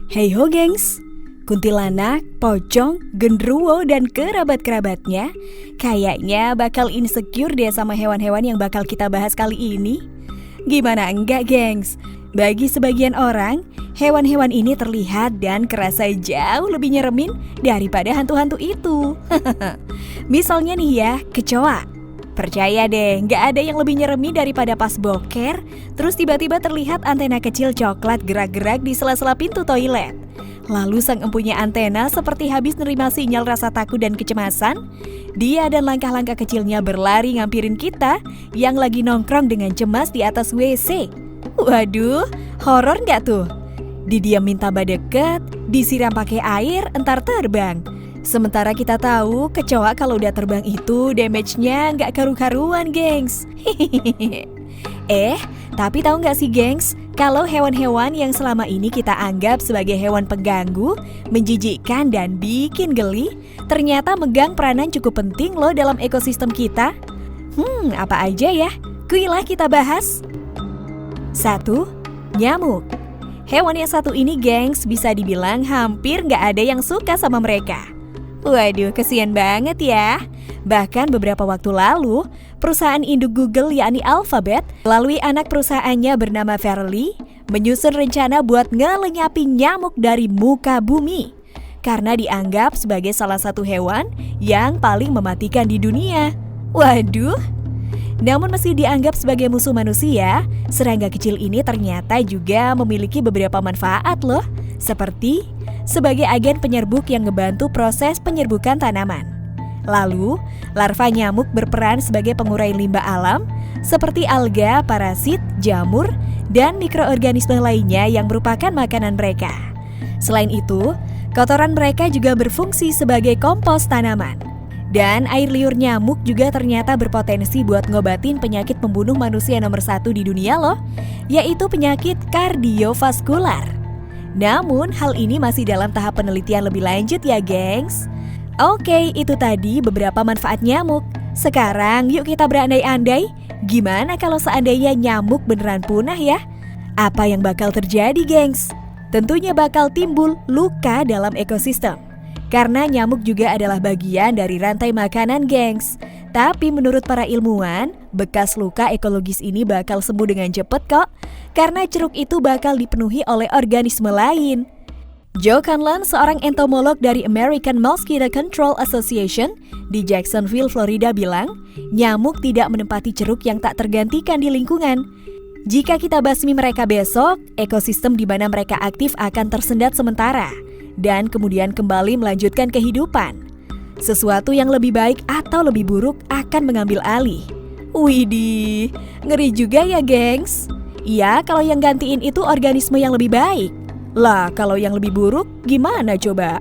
Hey ho gengs, kuntilanak, pocong, genderuwo, dan kerabat-kerabatnya kayaknya bakal insecure deh sama hewan-hewan yang bakal kita bahas kali ini. Gimana enggak gengs? Bagi sebagian orang, hewan-hewan ini terlihat dan kerasa jauh lebih nyeremin daripada hantu-hantu itu. Misalnya nih ya, kecoa. Percaya deh, nggak ada yang lebih nyeremin daripada pas boker, terus tiba-tiba terlihat antena kecil coklat gerak-gerak di sela-sela pintu toilet. Lalu sang empunya antena seperti habis nerima sinyal rasa takut dan kecemasan. Dia dan langkah-langkah kecilnya berlari ngampirin kita yang lagi nongkrong dengan cemas di atas WC. Waduh, horor nggak tuh? Didiam minta deket, disiram pakai air, entar terbang. Sementara kita tahu kecoa kalau udah terbang itu damage-nya nggak karu-karuan, gengs. Tapi tahu nggak sih, gengs? Kalau hewan-hewan yang selama ini kita anggap sebagai hewan pengganggu, menjijikkan dan bikin geli, ternyata megang peranan cukup penting loh dalam ekosistem kita. Apa aja ya? Kuilah kita bahas. 1. Nyamuk. Hewan yang satu ini, gengs, bisa dibilang hampir nggak ada yang suka sama mereka. Waduh, kesian banget ya. Bahkan beberapa waktu lalu, perusahaan induk Google yakni Alphabet melalui anak perusahaannya bernama Verily menyusun rencana buat ngelenyapin nyamuk dari muka bumi karena dianggap sebagai salah satu hewan yang paling mematikan di dunia. Waduh. Namun meski dianggap sebagai musuh manusia, serangga kecil ini ternyata juga memiliki beberapa manfaat loh, seperti sebagai agen penyerbuk yang ngebantu proses penyerbukan tanaman. Lalu, larva nyamuk berperan sebagai pengurai limbah alam seperti alga, parasit, jamur, dan mikroorganisme lainnya yang merupakan makanan mereka. Selain itu, kotoran mereka juga berfungsi sebagai kompos tanaman. Dan air liur nyamuk juga ternyata berpotensi buat ngobatin penyakit pembunuh manusia nomor 1 di dunia loh, yaitu penyakit kardiovaskular. Namun, hal ini masih dalam tahap penelitian lebih lanjut ya, gengs. Oke, itu tadi beberapa manfaat nyamuk. Sekarang yuk kita berandai-andai, gimana kalau seandainya nyamuk beneran punah ya? Apa yang bakal terjadi, gengs? Tentunya bakal timbul luka dalam ekosistem. Karena nyamuk juga adalah bagian dari rantai makanan, gengs. Tapi menurut para ilmuwan, bekas luka ekologis ini bakal sembuh dengan cepat kok. Karena ceruk itu bakal dipenuhi oleh organisme lain. Joe Conlon, seorang entomolog dari American Mosquito Control Association di Jacksonville, Florida bilang, nyamuk tidak menempati ceruk yang tak tergantikan di lingkungan. Jika kita basmi mereka besok, ekosistem di mana mereka aktif akan tersendat sementara dan kemudian kembali melanjutkan kehidupan. Sesuatu yang lebih baik atau lebih buruk akan mengambil alih. Widih, ngeri juga ya, gengs. Iya, kalau yang gantiin itu organisme yang lebih baik. Lah, kalau yang lebih buruk gimana coba?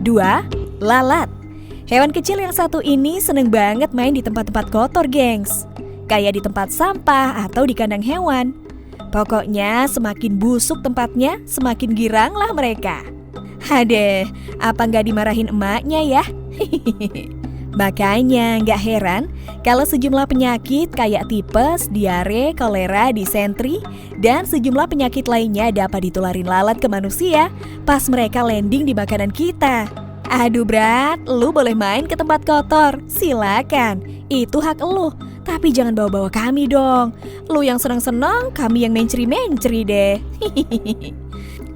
2. Lalat. Hewan kecil yang satu ini seneng banget main di tempat-tempat kotor, gengs. Kayak di tempat sampah atau di kandang hewan. Pokoknya semakin busuk tempatnya, semakin giranglah mereka. Hadeh, apa nggak dimarahin emaknya ya? Makanya nggak heran kalau sejumlah penyakit kayak tipes, diare, kolera, disentri, dan sejumlah penyakit lainnya dapat ditularin lalat ke manusia pas mereka landing di makanan kita. Aduh Brat, lu boleh main ke tempat kotor, silakan, itu hak lu. Tapi jangan bawa-bawa kami dong. Lu yang senang-senang, kami yang menceri-menceri deh.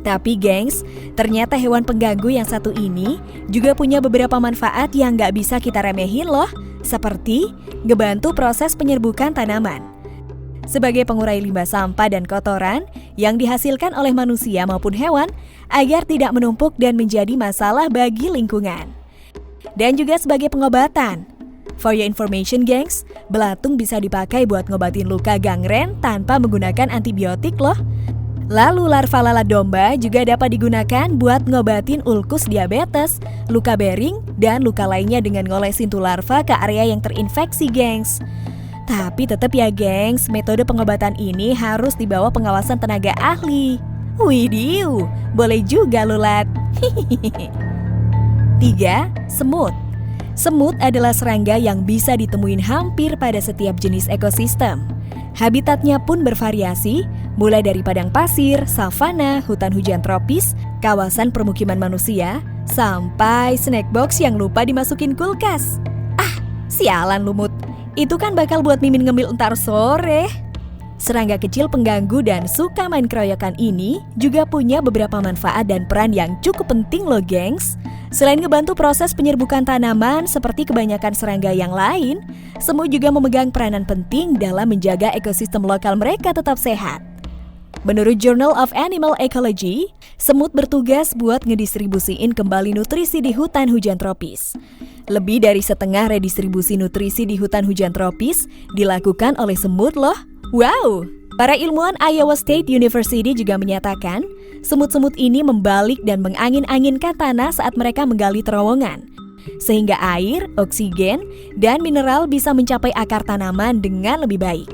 Tapi gengs, ternyata hewan pengganggu yang satu ini juga punya beberapa manfaat yang nggak bisa kita remehin loh. Seperti ngebantu proses penyerbukan tanaman. Sebagai pengurai limbah sampah dan kotoran yang dihasilkan oleh manusia maupun hewan agar tidak menumpuk dan menjadi masalah bagi lingkungan. Dan juga sebagai pengobatan. For your information, gengs, belatung bisa dipakai buat ngobatin luka gangren tanpa menggunakan antibiotik loh. Lalu larva lalat domba juga dapat digunakan buat ngobatin ulkus diabetes, luka bering, dan luka lainnya dengan ngolesin tuh larva ke area yang terinfeksi, gengs. Tapi tetap ya, gengs, metode pengobatan ini harus di bawah pengawasan tenaga ahli. Widih, boleh juga lulat. 3. Semut. Semut adalah serangga yang bisa ditemuin hampir pada setiap jenis ekosistem. Habitatnya pun bervariasi, Mulai dari padang pasir, savana, hutan hujan tropis, kawasan permukiman manusia, sampai snack box yang lupa dimasukin kulkas. Ah, sialan lumut. Itu kan bakal buat Mimin ngemil entar sore. Serangga kecil pengganggu dan suka main keroyokan ini juga punya beberapa manfaat dan peran yang cukup penting loh gengs. Selain ngebantu proses penyerbukan tanaman seperti kebanyakan serangga yang lain, semut juga memegang peranan penting dalam menjaga ekosistem lokal mereka tetap sehat. Menurut Journal of Animal Ecology, semut bertugas buat ngedistribusiin kembali nutrisi di hutan hujan tropis. Lebih dari setengah redistribusi nutrisi di hutan hujan tropis dilakukan oleh semut loh. Wow! Para ilmuwan Iowa State University juga menyatakan, semut-semut ini membalik dan mengangin-anginkan tanah saat mereka menggali terowongan. Sehingga air, oksigen, dan mineral bisa mencapai akar tanaman dengan lebih baik.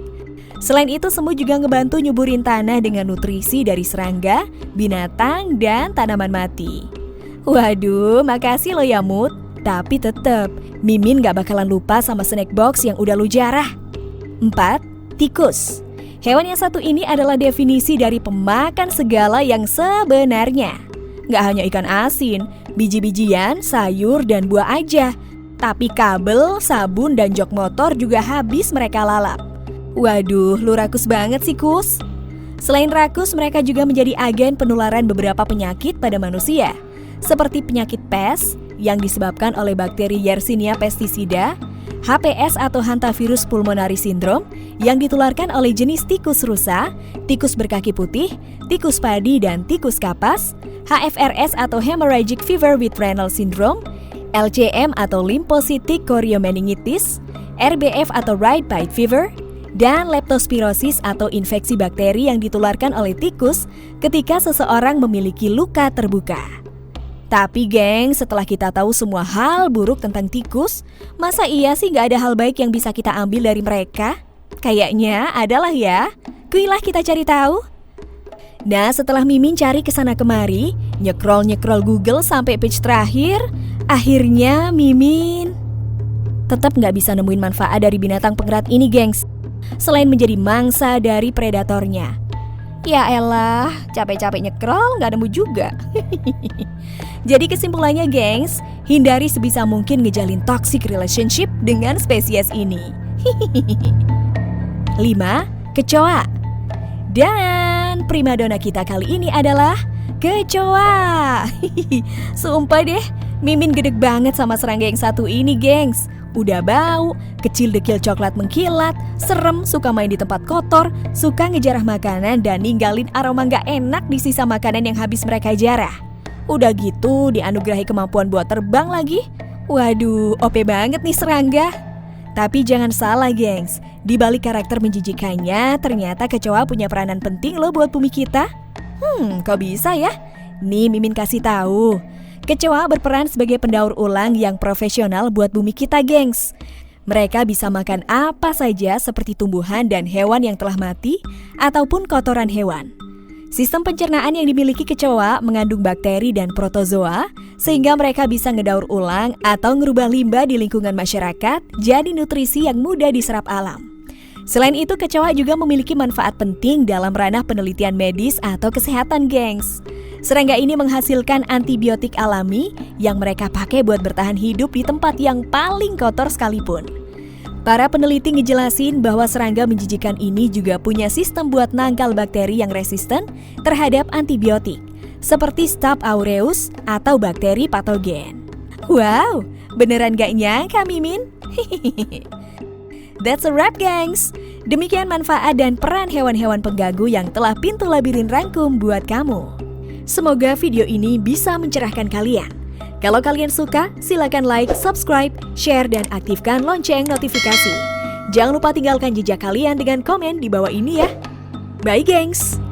Selain itu, semut juga ngebantu nyuburin tanah dengan nutrisi dari serangga, binatang, dan tanaman mati. Waduh, makasih lo ya Mut. Tapi tetep, Mimin gak bakalan lupa sama snack box yang udah lu jarah. 4. Tikus. Hewan yang satu ini adalah definisi dari pemakan segala yang sebenarnya. Gak hanya ikan asin, biji-bijian, sayur, dan buah aja. Tapi kabel, sabun, dan jok motor juga habis mereka lalap. Waduh, lu rakus banget sih, Kus. Selain rakus, mereka juga menjadi agen penularan beberapa penyakit pada manusia. Seperti penyakit pes yang disebabkan oleh bakteri Yersinia pesticida, HPS atau Hantavirus pulmonari syndrome yang ditularkan oleh jenis tikus rusa, tikus berkaki putih, tikus padi dan tikus kapas, HFRS atau Hemorrhagic Fever with Renal Syndrome, LCM atau Lymphocytic choriomeningitis, RBF atau Right Bite Fever, dan leptospirosis atau infeksi bakteri yang ditularkan oleh tikus ketika seseorang memiliki luka terbuka. Tapi geng, setelah kita tahu semua hal buruk tentang tikus, masa iya sih gak ada hal baik yang bisa kita ambil dari mereka? Kayaknya adalah ya. Kuilah kita cari tahu. Nah, setelah Mimin cari kesana kemari, nyekrol Google sampai page terakhir, akhirnya Mimin tetap gak bisa nemuin manfaat dari binatang pengerat ini gengs. Selain menjadi mangsa dari predatornya. Ya elah, capek-capek nyekrol gak nemu juga. Jadi kesimpulannya gengs, hindari sebisa mungkin ngejalin toxic relationship dengan spesies ini. 5. Kecoa. Dan primadona kita kali ini adalah kecoa. Sumpah deh, Mimin gedeg banget sama serangga yang satu ini gengs. Udah bau, kecil dekil coklat mengkilat, serem, suka main di tempat kotor, suka ngejarah makanan dan ninggalin aroma gak enak di sisa makanan yang habis mereka jarah. Udah gitu dianugerahi kemampuan buat terbang lagi. Waduh, OP banget nih serangga. Tapi jangan salah gengs, di balik karakter menjijikannya, ternyata kecoa punya peranan penting loh buat bumi kita. Kok bisa ya? Nih Mimin kasih tahu. Kecoa berperan sebagai pendaur ulang yang profesional buat bumi kita, gengs. Mereka bisa makan apa saja seperti tumbuhan dan hewan yang telah mati ataupun kotoran hewan. Sistem pencernaan yang dimiliki kecoa mengandung bakteri dan protozoa sehingga mereka bisa ngedaur ulang atau ngerubah limbah di lingkungan masyarakat jadi nutrisi yang mudah diserap alam. Selain itu, kecoa juga memiliki manfaat penting dalam ranah penelitian medis atau kesehatan, gengs. Serangga ini menghasilkan antibiotik alami yang mereka pakai buat bertahan hidup di tempat yang paling kotor sekalipun. Para peneliti ngejelasin bahwa serangga menjijikan ini juga punya sistem buat nangkal bakteri yang resisten terhadap antibiotik, seperti Staph aureus atau bakteri patogen. Wow, beneran gak nyangka Mimin? That's a wrap, gengs. Demikian manfaat dan peran hewan-hewan pengganggu yang telah Pintu Labirin rangkum buat kamu. Semoga video ini bisa mencerahkan kalian. Kalau kalian suka, silakan like, subscribe, share, dan aktifkan lonceng notifikasi. Jangan lupa tinggalkan jejak kalian dengan komen di bawah ini ya. Bye, gengs!